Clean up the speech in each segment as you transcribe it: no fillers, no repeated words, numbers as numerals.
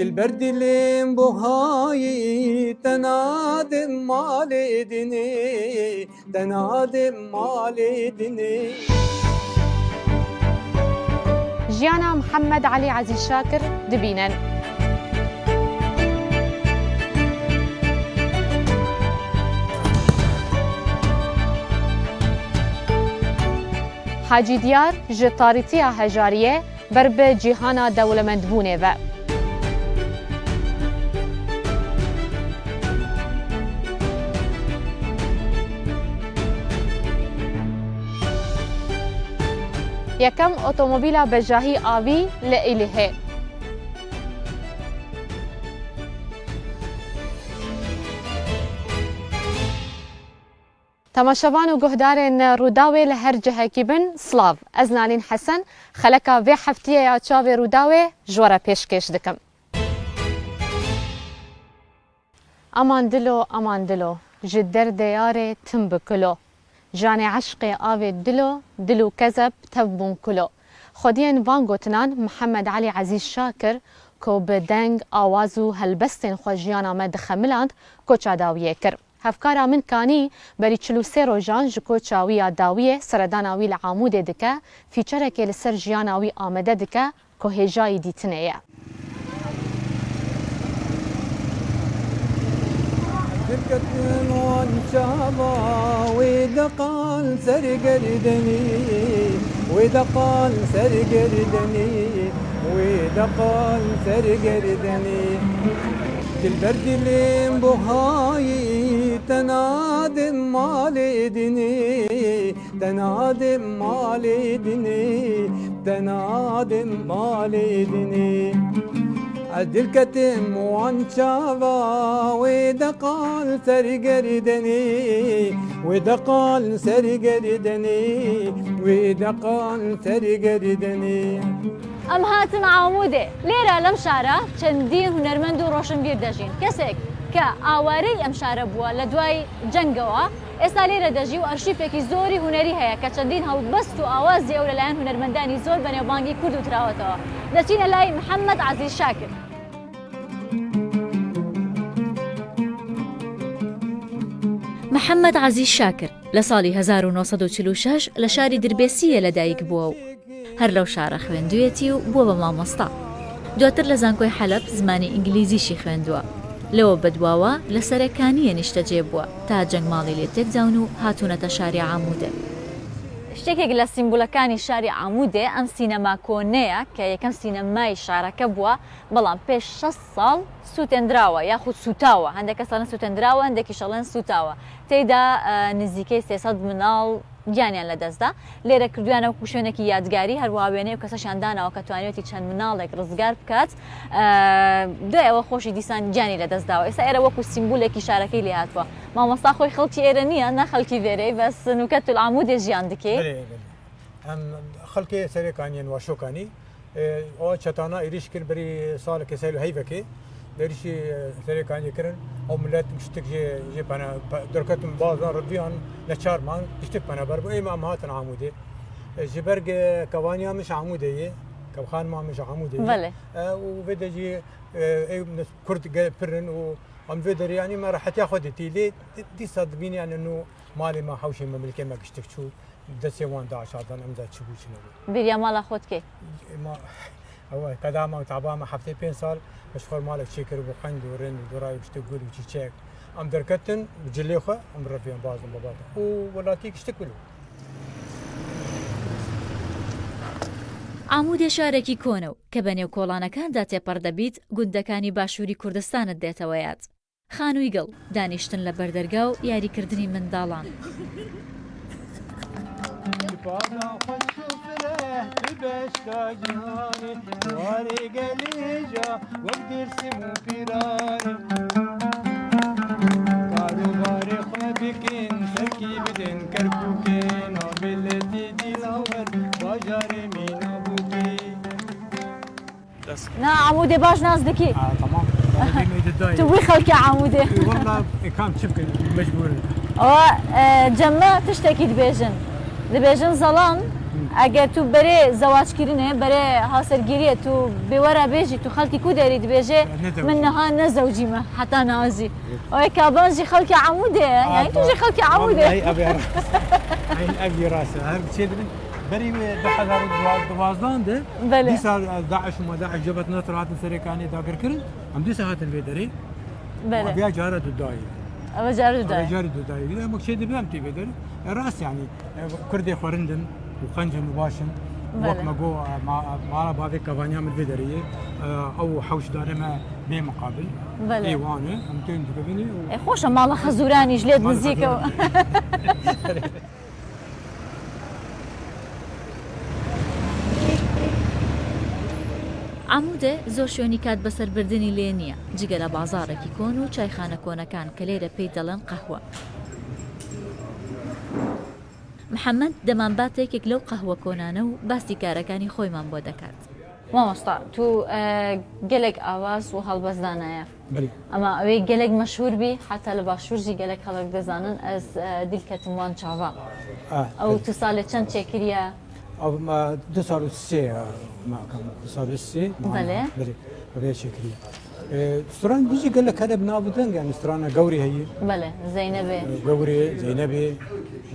دلبر دلم بوهایی تنادم مال دنی تنادم مال دنی ژیانە محەممەد عەلی عەزیز شاکر دبینن. حاجی دیار ji tarîtiya hejariyê ber bi cîhana dewlemendbûnê ve. Yekem otomobîla bejahî avî li Êlihê. تماشاوان و گهدارên Rûdawê li her cihekî bin Slav. Ez Nalîn Hesen, xeleka vê heftiyê ya çavê Rûdawê ji we re pêşkêş dikim. Aman dilo, ji derdê yarê tim bikilo. Janê eşqê avê dil û kezeb tev bûn kulo. Xwediyên van gotinan Muhammed Ali Aziz Şakir ku bi deng, awaz û helbestên xwe jiyana me dixemiland koça dawiyê kir. Hevkara min kanî berî 43 rojan ji koça wî ya dawiyê seredana wî li Amûdê dike, fîçerekê li ser jiyana wî amade dike ku hêjayî dîtinê ye. Dikkatin wan çava wê de qal sergerdenî wê de qal sergerdenî wê de qal sergerdenî Dilber dilim buhayî tenadim malê dinî tenadim malê dinî tenadim malê dinî Dilketim wan çava wê de qal sergerdenî wê de qal sergerdenî wê de qal sergerdenî Em hatin Amûdê. Lêra lem şara çendîn hunermend û roşnbîr dejîn. Kesek ke awarî em şara bûye li duay cengewa, êsta lêre dejî û arşîvekî zorî hunerî heye ke çendîn hewbest û awazê ew li layan hunermendanî zor benêvbangî Kurd û tirawetەوە. Deçîne lay Muhammed Aziz Şakir. محەممەد عەزیز شاکر لە ساڵی 1946 لە شاری دربێسیە لەدایک بووە و هەر لەو شارە خوێندوویەتی و بووە بە مامۆستا. دواتر لە زانکۆی حەلەب زمانی ئینگلیزیشی خوێندووە. لەوە بەدواوە لە سەرەکانیە نیشتەجێ بووە تا جەنگماڵی لێ تێکجاون و هاتوونەتە شاری عامودە. شتێکێک لە سیمبولەکانی شاری عامودێ ئەم سینەما کۆنەیە کە یەکەم سینەمای شارەکە بووە بەڵام پێش 6 ساڵ سووتێنراوە یاخود سوتاوە هەندێک کەسانە سووتێنراوە هەندێکی شەڵێن سوتاوە تێیدا نزیکەی 300 مناڵ گیانیان لەدەستدا لێرە کردویانە وەکو شوێنێکی یادگاری هەروە وێنەی و کەسەشاندانەوە کە توانێتی چەند مناڵێک ڕزگار بکات دوایەوە خۆشی دیسان گیانی لەدەستداوە ئێستا ئێرە وەکو سیمبولێکی شارەکەی لێ هاتووە مامۆستا خۆی خەڵکی ئێرە نییە نا خەڵکی وێرەی بەس نوکەت العامودێ ژیان دکێ ئەم خەڵکی سەرەکانیان واشۆکانی ئەوە چەتانە ئێریش کرد بەری ساڵێکی سەیل و هەیڤەکەی دەریشی سەرەکانیکردن ئەو ملەت شتێک دەرکەتم بازان ڕبیان لە چارمان شتێک پەنەبەر بۆ ئێمە ئەم هاتن عامودێ ji ber kevaniya min ji Amûdê ye kevxanema min ji Amûdê û vê de jî Kurd pirin û em vê deryanî me rehetiya xwe dîtî lê dîsa dibînî yani nû malê me hewşê me milkê me giştik çû destê wan daişadan em da çibû çinebû bêriya mala xwe dikê ew qedama û tabama heftê 5 sal meşxwar malek çê kir bû xend û rin û doray giştik gul û çîçek em derketin cilê xwe em reviyan bazin baba û welatî giştik gul عامودێ شارێکی کۆنە و کە بە نێو کۆڵانەکاندا تێپەڕ دەبیت گوندەکانی باشووری کوردستانت دێتەوە یاد. خانووی گەڵ دانیشتن لە بەردەرگا و یاریکردنی منداڵان. نا عمودێ باش ناز دەکەی تو بووی خەڵکی عامودێ ئەوە جەممە تشتێکی دبێژن دەبێژن زەڵام ئەگەر تو بەرێ زەواجکردنێ بەرێ هاوسەرگیریە تو بێوەرە بێژی تو خەڵکی کو دەری دبێژێ من نەها نەزەوجیمە حتا نازی ئەوەی کابانجی خەڵکی عەمودێ یعنی توژی خەڵکی عەمودێ ئەبی ڕاستە هەر چێ دبن بەری 2012 ده بەێ دیسا داعش و داعش جبهة نصر هاتن سەرەکانی داگیرکردن ئەم دیسا هاتن بێ دەرێ بیا جارە دوودایی ئەوە جار دودا جاری دوودایی ئەمە چێ دەبێم تێ بێ دەرێ ڕاست یعنی کوردێ خوێندن و قەنجن و باشن وەکمە گۆ ماڵە باێک کەوانیا من بێ دەرەیە ئەو حەوش دارەمە بێ مقابل ئێوانە ئەم تێن دەبینی خۆشە ماڵە خەزورانیش لێت نزیکەوە عەمودێ زۆر شوێنی کات بەسەربردننی لێ نییە جگە لە بازارێکی کۆن و چایخانە کۆنەکان کە لێرە پێی دەڵێن قەهوە. محەممەد دەمانباتێکێک لەو قەهوە کۆنانە و باسی کارەکانی خۆیمان بۆ دەکات. مامۆستا تو gelek ئاواز و هەڵبەزدانایە ئەمە ئەوەی gelek مەشهور بی حتا لە باشوورجی gelek خەڵک دەزانن ئەس دیلکەتم وان چاوە ئەو تو ساڵێ چەند چێکریە؟ ئەو 2003 بەێ چێکری سران دیجی گەلە کەرە بنابدەنگ یان سرانە گەوری هەیە بەێ زەینەبێ گەورێ زەینەبێ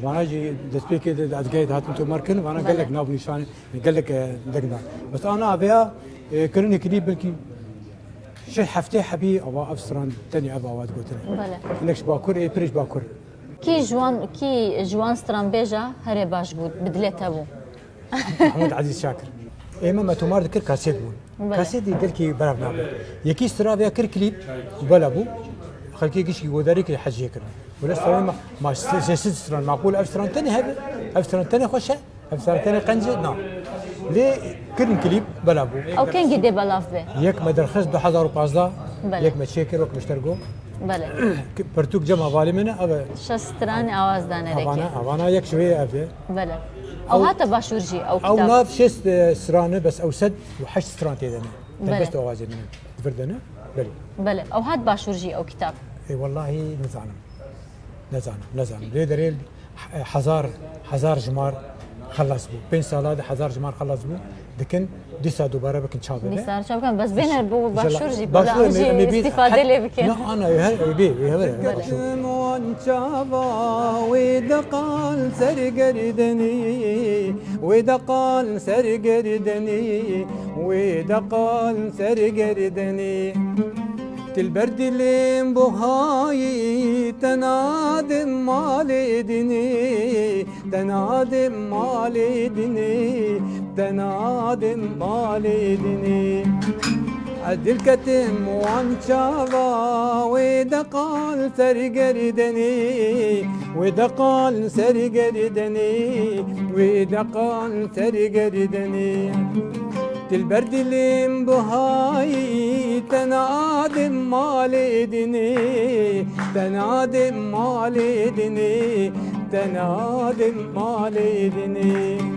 واناجی دەستپێکی ئەدگایت هاتن تۆمەرکن وانە گەلێک ناونیشان گەلێک دەگنا بەس ئانا ئەبەیە کردنێکری بلکی شەی هەفتەی حەبی ئەوە ئەف سران تەنی ئەباوات گوتن لەکش باکوور پرش باکوور کی جوان ستران بێژە هەرێ باش بوو بدلێتە بوو محمد عزیز شاکر ئێمە مەتۆمار دەکرد کاسێت بوون کاسێتی گەلکی بەراو نابێت یەکی سترابیا کرد کلیپ بەلا بوو خەڵکی گشتی گۆداری کرد حەجیە کردن وەلەستەوەی ستران معقول ئەف ستران تەنی هەبێ ئەف ستران تەنی خۆشە ئەف ستران تەنی قەنجە نا لێ کردن کلیپ بەلا بوو ئەو کەنگی دێ بەلاف بێ یەک مەدەرخست 2015 یەک مەچێ کرد وەک مشتەرگۆ پرتوک جەما بالی منە ئەوە شەسترانی ئاوازدانەرێکی ئەوانە یەک شوەیە ئەبێ بەێ ئەو هاتە باشوورجی ئەو ناف شێست سرانە بەس ئەو سەد و هەشت ستران تێدەنێ بەست ئەوازێ منە بردەنە بەێ ئەو هات باشوورجی ئەو کتاب واللهی نەزانم لێ دەرێ هزار ژمار خلاص بوو 5 ساڵات 1000 ژمار خلاص بوو دکن دیسا دووبارە بکن چاو چاوکەن بەس بێنەر بوو باشوورجی استیفادە لێ بکەن ويدقال سرقردني ويدقال سرقردني ويدقال سرقردني البرد اللي بهاي تنادم مالدني تنادم مالدني تنادم مالدني عدل كتم وانشاوا ويدقال سرقردني ويدقال سرقردني ويدقال سرقردني البرد اللي بهاي تنادم مالدني تنادم مالدني تنادم مالدني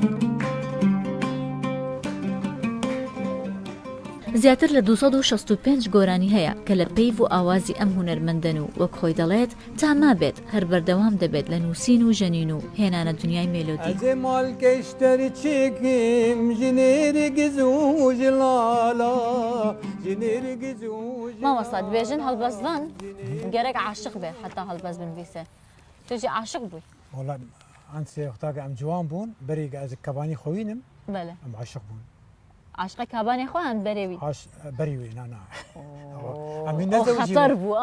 زیاتر لە 265 گۆرانی هەیە کە لە پێیڤ و ئاوازی ئەم هونەرمەندەن و وەک خۆی دەڵێت تا مابێت هەر بەردەوام دەبێت لە نووسین و ژەنین و هێنانە دنیای مێلۆدی مامۆستا دبێژن هەڵبەزدان گەرەک عاشق بێ حتا هەڵبەز بنویسێ توژی عاشق بووی ئەم سێوەختاکە ئەم جوان بوون بەری کەبانی خۆینم بەێ ئەم عاشق بوون عاشقە کابانی خۆیان بەرێوی بەریوی نانا خەتەر بوو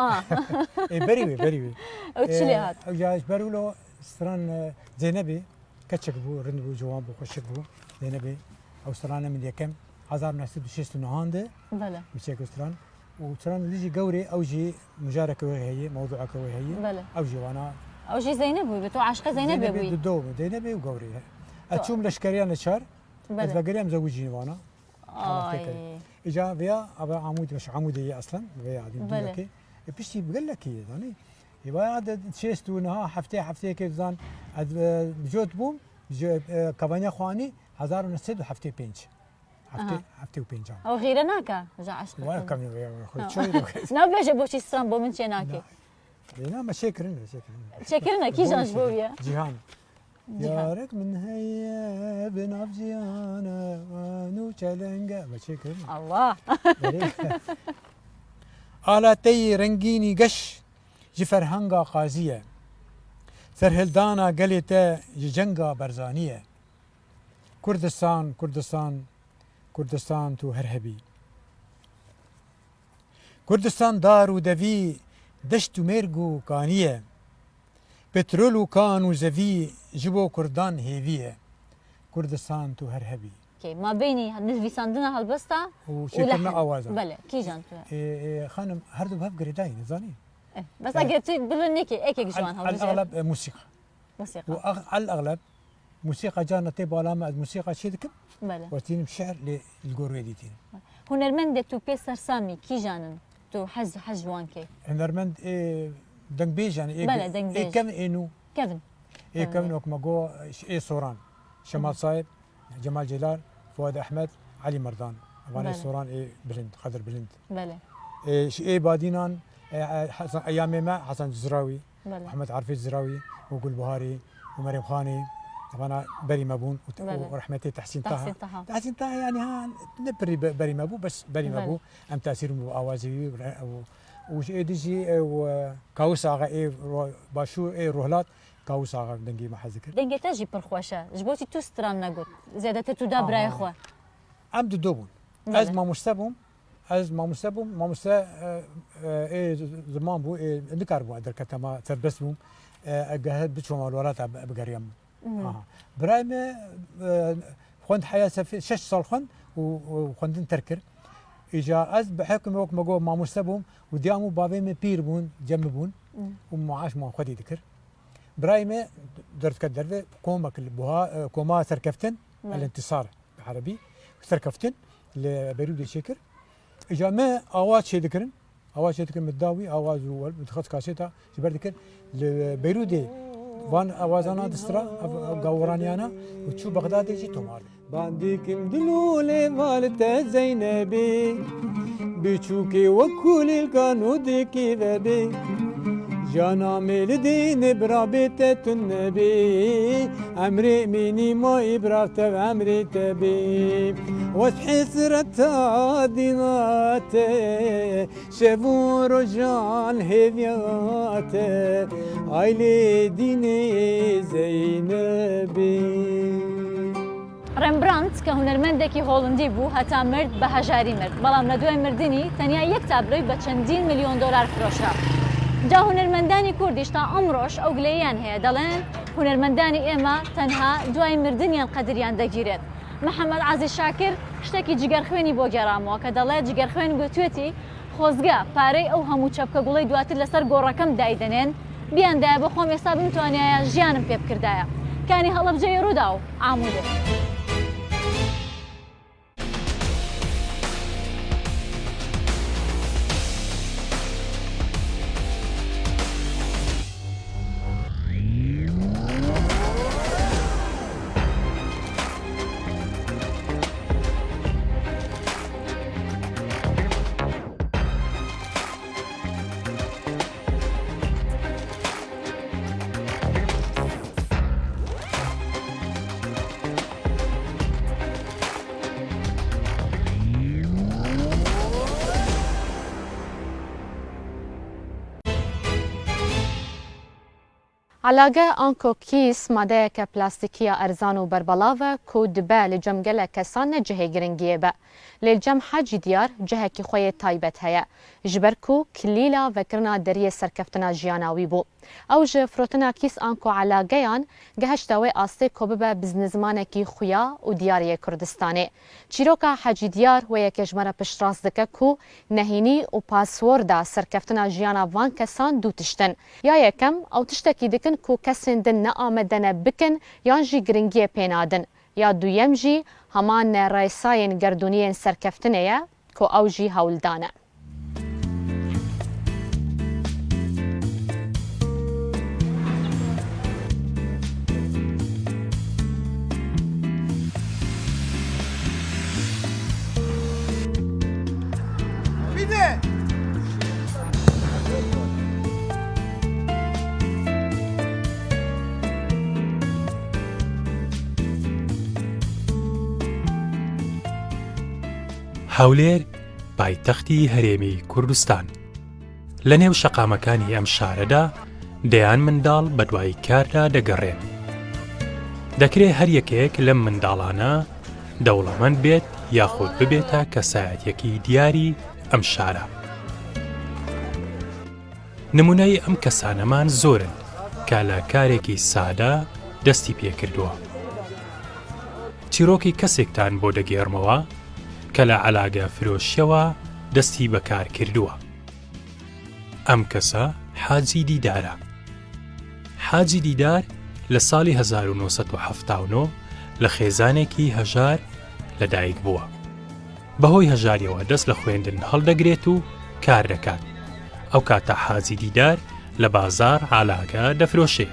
بەریوی بەریوی ئەو چ لێ هات ئەو جاش بەرولەوە ستران زێنەبێ کەچێک بوو ڕند بوو جوان بوو خۆشک بوو زێنەبێ ئەو سترانە من یەکەم 1969 بچێک ستران و ستران لیژی گەورێ ئەوژی مژارەکەوەی هەیە مەوضوعەکەوەی هەیە ئەو ژێوانە ئەوژی زەینە بووی بە تۆ عاشقە زەینە بێ بووی دۆ زەینەبێ و گەورێ ئەچووم لە شکریانە چار بەگەریان زەوجی وانە إجا بيا أبا عمود مش عمودية أصلاً بيا عادي بقولك بيشتي بقول لك يعني يبقى هذا شيست ونها حفتة كيف زان بجوت بوم كابانيا خواني 1900 وحفتة بينج حفتة وبينج أو غير ناكا جا عشق ولا كم يا أخوي شوي نبيجي بوشي سام بومن شناكي لا ما شكرنا شكرنا كي جانش بويا جيهان يارك من هيا بنافجيانا وانو چلنگا بچه الله آلاتي رنگيني قش جفرهنگا قازية سرهلدانا قليتا جنگا برزانية كردستان كردستان كردستان تو هرهبي كردستان دار ودفي دشت ميرغو كانية بترولو كان وزفي جبو كردان هيفية كردستان تو هرهبي ما بيني نفيساندنا هالبسطة وشكلنا اوازا بله كي جانتو خانم هردو بهف قريداي نزاني بس اگر بلنيكي ايك جوان على الاغلب موسيقى موسيقى وعلى الاغلب موسيقى جانا تي بالاما موسيقى شيدك بله وتين بشعر للجوريديتين هنرمند تو بيسر سامي كي جانن تو حجوان كي هنرمند دنبيج يعني بله دنبيج كم انو كذب كم وك ماجو صوران شمال صايب جمال جلال فؤاد احمد علي مردان وانا صوران بلند قدر بلند بله بادينان حسن ايام ما حسن الزراوي بله محمد عرفي الزراوي وقول بهاري ومريم خاني طبعا بري مابون ورحمتي تحسين طه تحسين طه يعني ها نبري بري مابو بس بري مابو ام تاثير اوازي وش ديجي وكاوس اغا باشو روهلات كاوس اغا دنجي ما حذكر دنجي تجي برخوشه جبوتي تو ستران نقول زياده تدا براي خو ام دوبون از ما مستبهم از ما مستبهم ما مستا زمان بو نكربو در كتما تربسهم جهد بتشوم الولات بقريم برايم خوند حياة شش صال خوند وخوندن تركر إجا أز بحكم وقت ما جو ما مستبهم وديامو بابي بير بون جنبون ومعاش ما خدي ذكر برايم درت كدر كوما كل بها كوما سركفتن الانتصار بالعربي سركفتن لبيروت شكر إجا ما أواز شيء ذكرن أواز شيء ذكر متداوي أواز هو بتخص كاسيتا جبر ذكر لبيروت وان اوازانا دسترا غورانيانا وتشو بغداد يجي تومار بانديكم دلولي مالت زينبي بيشوكي وكل القانودكي ذبي جانا ميلدين برابطة النبي عمري ميني ما إبرافت عمري تبي وتحسرت دينات شافوا رجال هيفيات عيلي ديني زينبي ريمبرانت كهنرمندێکی هۆڵندی بوو هەتا مرد بە هەژاری مرد بەڵام لە دوای مردنی تەنیا یەک تابلۆی بە چەندین ملیۆن دۆلار فرۆشرا. جا هونەرمەندانی کوردیش تا ئەمڕۆژ ئەو گلەییان هەیە دەڵێن هونەرمەندانی ئێمە تەنها دوای مردنیان قەدریان دەگیرێت. محەممەد عەزیز شاکر شتێکی جگەرخوێنی بۆ گێڕامەوە کە دەڵێت جگەرخوێن گوتوێتی خۆزگە پارەی ئەو هەموو چەپکە گوڵەی دواتر لەسەر گۆڕەکەم دایدەنێن بیاندایە بە خۆم ئێستا بمتوانایە ژیانم پێ بکردایە. کانی هەڵەبجەی ڕوودا و ئامودێ. علاقه آنکو کیس ماده که پلاستیکی ارزان و بربلاوه که دبه لجمگل کسان جهه گرنگیه به لجم حاجی دیار جهه که خوی تایبت هیا جبر کو کلیلا وکرنا دری سرکفتنا جیاناوی بو او جه فروتنا کیس آنکو علاقه گهشتاوی آسته کوبه بزنزمانه کی خویا و دیاری کردستانه چیروکا حاجی دیار و یک جمره پشتراس دکه کو نهینی و پاسوردا سرکفتنا جیانا وان کسان دو تشتن یا یکم او تشتکی دکن کو کسین دن نآمدن بکن یان جی گرنگی پینادن یا دویم جی همان رئیساین گردونین سرکفتنه یا کو او جی هولدانه هەولێر پایتەختی هەرێمی کوردستان. لە نێو شەقامەکانی ئەم شارەدا دەیان منداڵ بە دوای کاردا دەگەڕێن. دەکرێت هەر یەکێک لەم منداڵانە دەوڵەمەند بێت یاخود ببێتە کەسایەتیەکی دیاری ئەم شارە. نمونەی ئەم کەسانەمان زۆرن کە لە کارێکی سادە دەستی پێکردووە. چیرۆکی کەسێکتان بۆ دەگێڕمەوە کە لە عەلاگە فرۆشیەوە دەستی بەکار کردووە. ئەم کەسە حاجی دیدارە. حاجی دیدار لە ساڵی 1970 لە خێزانێکی هەژار لەدایک بووە. بەهۆی هەژاریەوە دەست لە خوێندن هەڵدەگرێت و کار دەکات. ئەو کاتە حاجی دیدار لە بازار عەلاگە دەفرۆشێ.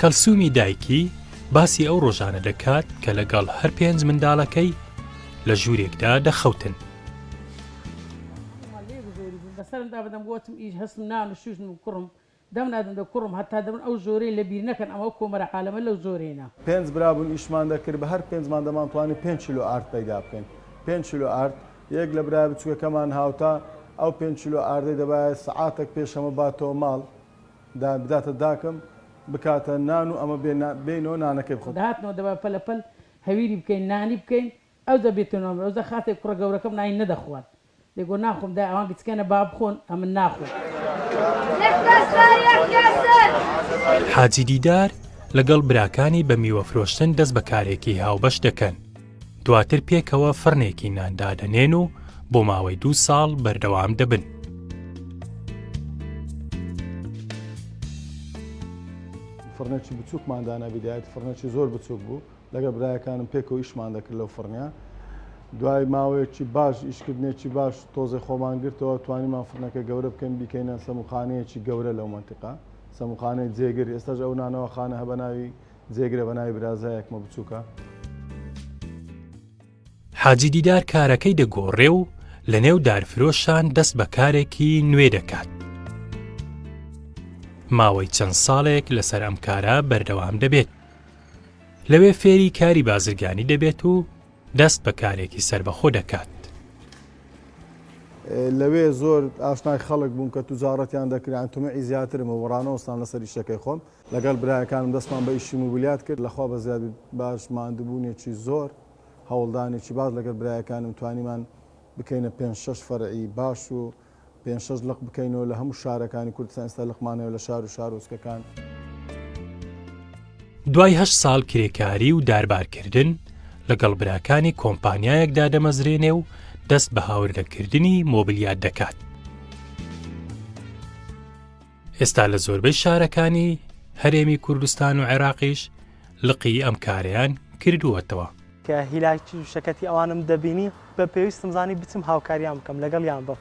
کەلسومی دایکی باسی ئەو ڕۆژانە دەکات کە لەگەڵ هەر 5 منداڵەکەی لە ژوورێکدا دەخەوتن. دەمنادم دە کوڕم هەتا دەبن ئەو زۆرەی لە بیر نەکەن ئەمە کۆمەرە عالەمە لەو زۆرێنە. 5 برابوون ئیشمان دەکرد بە هەر 5مان دەمانتوانی 5 کیلۆ ئارد پەیدا بکەین. 5 کیلۆ ئارد یەک لە برا بچووکەکەمان هاوتا ئەو 5 کیلۆ ئاردەی دەبایە سەعاتێک پێشەمە باتەوە ماڵ بداتە داکەم بکاتە نان و ئەمە بینەوە نانەکەی بخۆ. داهاتنەوە دەبا پەلەپەل هەویری بکەین نانی بکەین ئەو دەبێتەوە ئەو خاتێک کوڕە گەورەکەم نانی نەدەخوات. لێگۆ ناخۆم دا ئەوان بچکەنە با بخۆن ئەمن ناخۆ. حاجی دیدار لەگەڵ براکانی بە میوە فرۆشتن دەست بە کارێکی هاوبەش دەکەن. دواتر پێکەوە فڕنێکی ناندا دەنێن و بۆ ماوەی 2 ساڵ بەردەوام دەبن. فڕنێکی بچووکماندانە بیدایەت فڕنێکی زۆر بچووک بوو لەگە برایەکانم پێکەوە ئیشمان دەکرد لەو فڕنیا. دوای ماوەیەکی باش ئیشکردنێکی باش تۆزە خۆمان گرتەوە توانیمان فڕنەکە گەورە بکەین بیکەینە سەموخانەیەکی گەورە لەو مەنتیقا سەموخانەی جێگر. ئێستاش ئەو نانەوە خانە هەبە ناوی جێگرە بە ناوی برازایەکمە بچووکە. حاجی دیدار کارەکەی دەگۆڕێ و لە نێو دارفرۆشان دەست بە کارێکی نوێ دەکات. ماوەی چەند ساڵێک لەسەر ئەم کارە بەردەوام دەبێت. لەوێ فێری کاری بازرگانی دەبێت و دەست بە کارێکی سربەخۆ دەکات. لەوێ زۆر ئاشنای خەڵک بووم کە توجارەتیان دەکران تومەعی زیاترمە وەڕانەوەستان لەسەر ئیشەکەی خۆم لەگەڵ برایەکانم دەستمان بە ئیشی موبیلیات کرد لەخوا بە زیادی باش ماندبوونێکی زۆر هەوڵدانێکی باش لەگەڵ برایەکانم توانیمان بکەینە 5-6 فەرعی باش و 5-6 لق بکەینەوە لە هەموو شارەکانی کوردستان ئێستا لقمانەوە لە شار و شارۆچکەکان. دوای 8 ساڵ کرێکاری و داربارکردن لەگەڵ براکانی کۆمپانیایەکدا دەمەزرێنێ و دەست بە هاوردەکردنی مۆبیلیات دەکات. ئێستا لە زۆربەی شارەکانی هەرێمی کوردستان و عێراقیش لقی ئەم کارەیان کردووەتەوە. کە هیلاکی شەکەتی ئەوانم دەبینی بە پێویستم زانی بچم هاوکاریان بکەم لەگەڵیان بە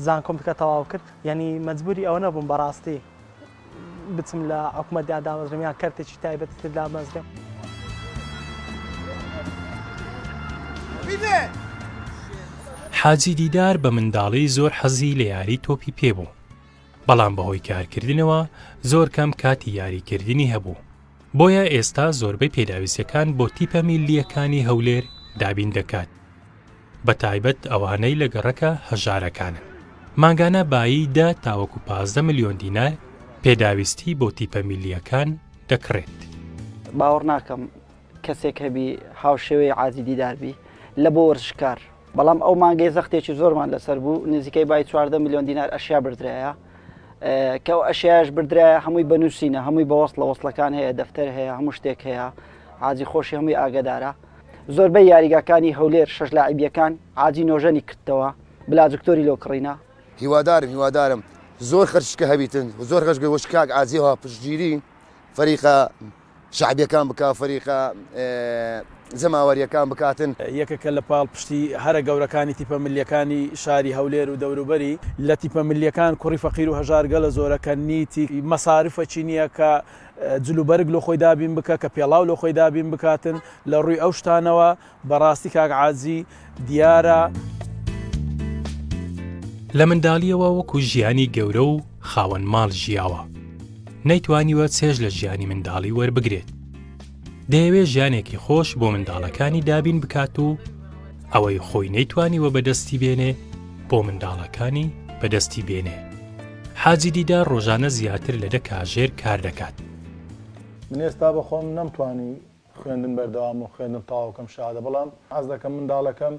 زانکۆم بکە تەواو کرد یعنی مەجبوری ئەوە نەبووم بەڕاستی بچم لە حکومەتدا دامەزرێم یان کارتێکی تایبەتی تر دامەزرێم. حاجی دیدار بە منداڵی زۆر حەزی لە یاری تۆپی پێبوو. بەڵام بەهۆی کارکردنەوە زۆر کەم کاتی یاریکردنی هەبوو. بۆیە ئێستا زۆربەی پێداویستەکان بۆ تیپە میلیەکانی هەولێر دابین دەکات. بە تایبەت ئەوانەی لە گەڕەکە هەژارەکانن. ماگانە بایی 10 تاوەکو 15 ملیۆن دینار پێداویستی بۆ تیپە میلیەکان دەکڕێت. باوەڕ ناکەم کەسێک هەبی هاوشێوەی حاجی دیداربی لە بۆ وەرزشکار. بەڵام ئەو مانگەی زەختێکی زۆرمان لەسەر بوو نزیکەی بای 14 ملیۆن دینار ئەشیا بردرایە کە ئەو ئەشیاش بردرایە هەمووی بەنووسینە هەمووی بە وەسڵە وەسڵەکان هەیە دەفتەر هەیە هەموو شتێک هەیە حاجی خۆشی هەمووی ئاگدارە. زۆربەی یاریگاکانی هەولێر 6 لاعیبیەکان حاجی نۆژەنی کردەوە بلا دکتۆری لۆ کڕینە. هیوادارم زۆر خەرچکە هەبیتن زۆر خەشگە وشکاک ئازیەوە پشتگیری فەریقە شعبیەکان بکە فەریقە زەماوەریەکان بکاتن. یەکەکە لە پاڵ پشتی هەرە گەورەکانی تیپە ملیەکانی شاری هەولێر و دەوروبەری لە تیپە ملیەکان کوڕی فەقیر و هەژارگە لە زۆرەکە نیتی مەسارفەچی نییە کە جلوبەرگ لە خۆی دابین بکە کە پێڵاو لە خۆی دابین بکاتن لە ڕووی ئەو شتانەوە بەڕاستی کاک حاجی دیارە. لە منداڵیەوە وەکو ژیانی گەورە و خاوەن ماڵ ژیاوە. نەیتوانیوە چێژ لە ژیانی منداڵی وەربگرێت. دەیەوێت ژیانێکی خۆش بۆ منداڵەکانی دابین بکات و ئەوەی خۆی نەیتوانیوە بەدەستی بێنێ بۆ منداڵەکانی بەدەستی بێنێ. حاجی دیدار ڕۆژانە زیاتر لە 10 کاژێر کار دەکات. من ئێستا بە خۆم نەمتوانی خوێندن بەردەوام و خوێندن تاواکەم شادە، بەڵام حەز دەکەم منداڵەکەم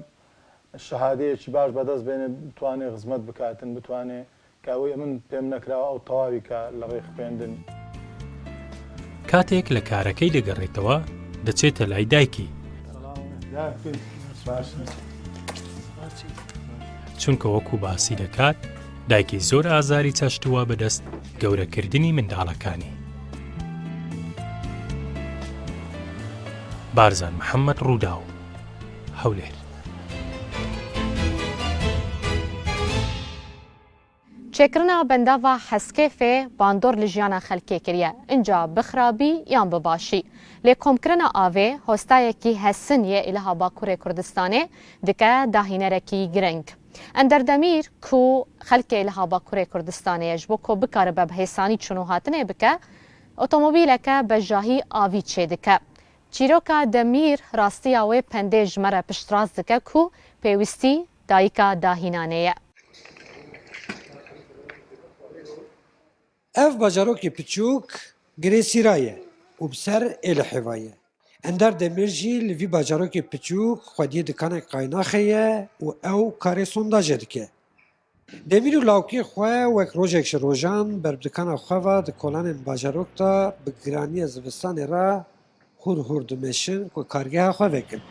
شەهادەیەکی باش بەدەست بێنێ، بتوانێ خزمەت بکاتن، بتوانێ کاوەی من پێم نەکراوە ئەو تەواوی کە لە ڕێی خوێندن. کاتێک لە کارەکەی دەگەڕێتەوە دەچێتە لای دایکی، چونکە وەکو باسی دەکات دایکی زۆر ئازاری چەشتووە بەدەست گەورەکردنی منداڵەکانی. بارزان محەممەد ڕووداو، هەولێر. چێکردنا بەنداوا هەسکێفێ باندۆر لە ژیانە خەلکێ کردە، اینجا بخرابی یان بباشی. لێ کۆمکردنا ئاوێ هۆستایەکی هەسنیە ئیلەها باکوورێ کوردستانê dike dahînerekî giring. Enderdemîr ku xelkê liha Bakurê Kurdistanê ji bo ku bikare be hêsanî çûnûhatinê bike, otomobîleke bejahî avî çê dike. Çîroka Demîr rastiya wê pendê ji me re piştrast dike ku pêwîstî dayîka dahînanê ye. Ev bajarokê piçûk girê sîra ye û bi ser êlê hêva ye. Ender Demîr jî li vî bajarokê piçûk xwediyê dikanê qaynaxê ye û ew karê sondajê dike. Demîr û lawkê xwe wek rojek ji rojan ber bi dikana xwe ve di kolanên bajarok da bi giraniyê zivistanê re hûr hûr dimeşin ku kargeha xwe vekin.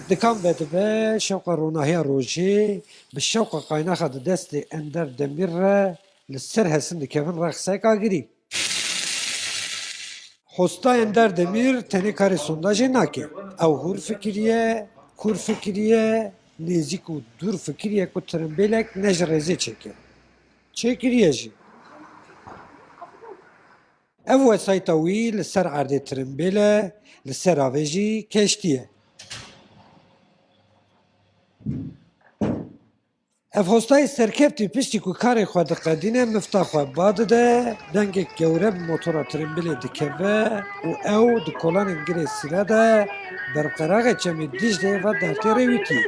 Dikan vedibe şewqa ronahiya rojê bi şewqa qaynaxa di destê Ender Demîr re li ser hesin dikevin rexseka girî. Hosta Ender Demîr tenê karê sondajê nake. Ew hûr fikiriye, kûr fikiriye, nêzik û dûr fikiriye ku tirimbêlek ne ji rêzê çêke. Çêkiriye jî. Ev wesayta wî li ser erdê tirimbêle, li ser avê jî keştiye. Ev hostayê serkeftî piştî ku karê xwe diqedîne mifta xwe ba dide, dengek gewre bi motora tirimbêlê dikeve û ew di kolanên girê sîra de berqeraxê çemê Dîclê ve dertê rêwîtî.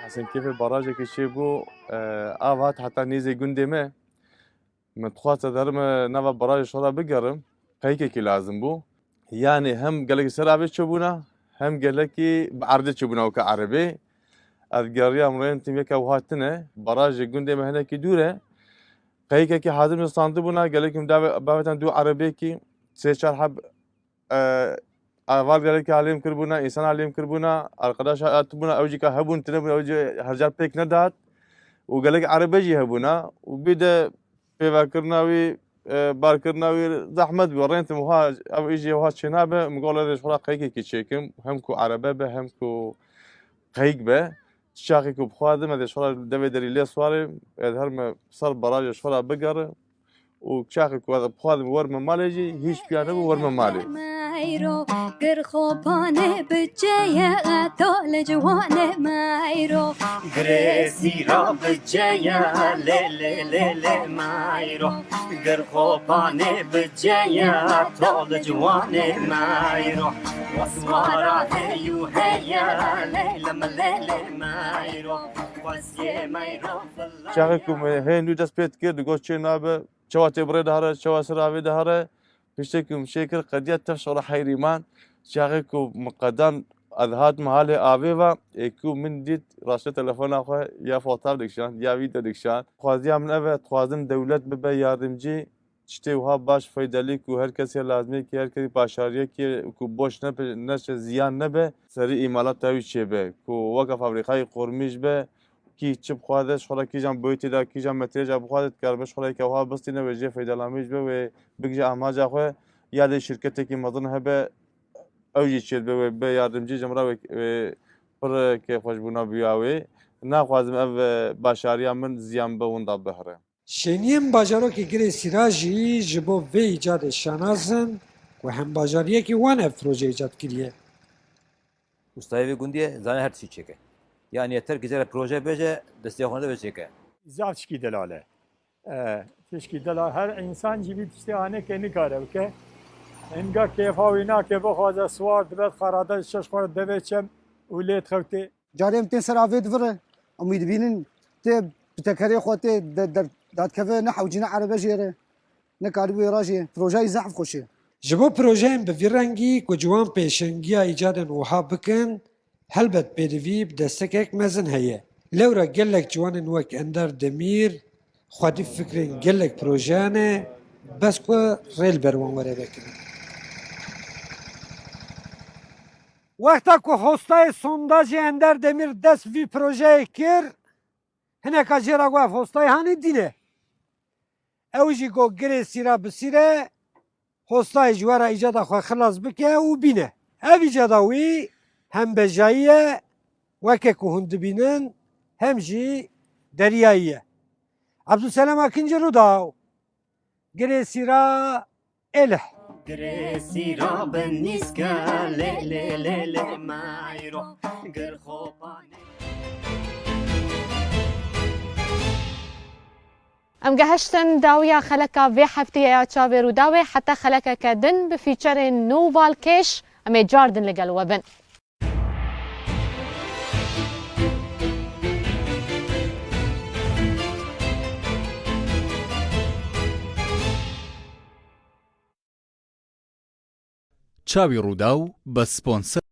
Xesenkêfê barajekê çêbû av hat heta nêzê gundê me min dixwaze derime nava barajê şora bigerim qeykekî lazim bû. Yani hem gelekî ser avê çêbûna hem gelekî bi erdê çêbûna weke erebê. Ez geriyam rêyên tîmyeka wiha tune barajê gundê me hinekî dûr e. Qeykekî hazir standibûna gelekî bavetan dû erebêkî sê çar heb اول gelekî alêm kirbûna, însan alêm kirbûna, arkadaş hatibûna ew jî ka hebûn tinebûn ew jî her car pêk nedat û gelekî erebe jî hebûna û bê de pêvekirina wî barkirina wî zehmet bû rên tim wiha ev îjî wiha çê nabe min got lê xwara qeykekî çêkim hem ku erebe be hem ku qeyk be çaxê ku bixwazim ez ê xwara devê derî lê swarê ez her me ser barajê xwara bigerim û çaxê ku ez bixwazim werme malê jî hîç piya nebû werme malê. مايرو قرخوبانه بجيه طول جوانه مايرو گرسیرا بجيه لی لی لی لی مايرو قرخوبانه بجيه طول جوانه مايرو وسوارا هيو هيا ليلة مليلة مايرو وسيه مايرو چاخه کو هندو دست پێت کرد گۆ چێ نابێ چاوا تێبڕێ دەهرە چاوا سراوێ دەهرە پشتێکم شێکرد قەدیەت تەفشەڕە حەیریمان چاخێک و مقەدان ئەدهات مەهالێ ئاوێوە ئێکو من دیت ڕاشتە تەلەفۆناخوا یا فۆتاو دەکشان یا ویدیۆ دەکشان خوازیان من ئەوێ خوازم دەولەت ببە یاردمجی شتێ وها باش فەیدەلیک و هەر کەسێ لازمێکی هەر کەسی پاشاریەکی و بۆش نەچە زیان نەبێ سەری ئیمالات تاوی چێبێ و وەکە فابریقای قورمیش بێ کی چ بخواده شغله کیجان بویتی دا کیجان متریجا بخواده کاربش شغله که وها بستی نه وجه فایده‌لامیج به و بگی آماجا خو یاد شرکتی که مدن هبه اوجی چید به یاردمجی جمره و پر که خوشبونا بیاوی نخوازم او باشاریا من زیان به اون دا بهره شنیم باجاروکی گری سیراجی جبو وی ایجاد شانازن و هم باجاریه که وان اف پروژه ایجاد کریه مستایوی گوندیه زانه هر چی چکه يعني تركز پروژه بجه دستی خونده بچه که زاف تشکی دلاله تشکی دلاله هر انسان جیبی تشتی آنه که نکاره بکه انگا کیفا وینا که بخوازه سوار دبت خراده شش خورد دبت چم ولیت خوته جاریم تین سرافید وره امید بینن ته بتکری خواته داد کفه نحو جنا عربه جیره نکاری ویراجی پروژه ضعف خوشه جبو پروژه به ویرنگی که جوان پیشنگی ایجاد وها بکن هلبت پیدوی بدستکک مزن هیه لورا گلک جوان وک اندر دمیر خودی فکرین گلک پروژه نه بس که ریل بروان وره بکنن وقتا که هستای سونداج اندر دمیر دست وی پروژه کر هنکا جیرا گوف هستای هانی دینه اوجی گو گره سیرا بسیره هستای جوارا ایجادا خواه خلاص بکه و بینه او ایجاداوی هم بجاییه وکه که هند بینن هم جی دریاییه عبدالسلام اکنجی رو داو گره سیرا اله گره سیرا بنیسکه لی لی لی لی مایرو گر خوبانه ام گهشتن داویا خلکا وی هفته یا چاوی رو داوی حتی خلکا کدن به فیچر نووال کش امی جاردن لگل وبن چاوی ڕوودا و بە سپۆنسەر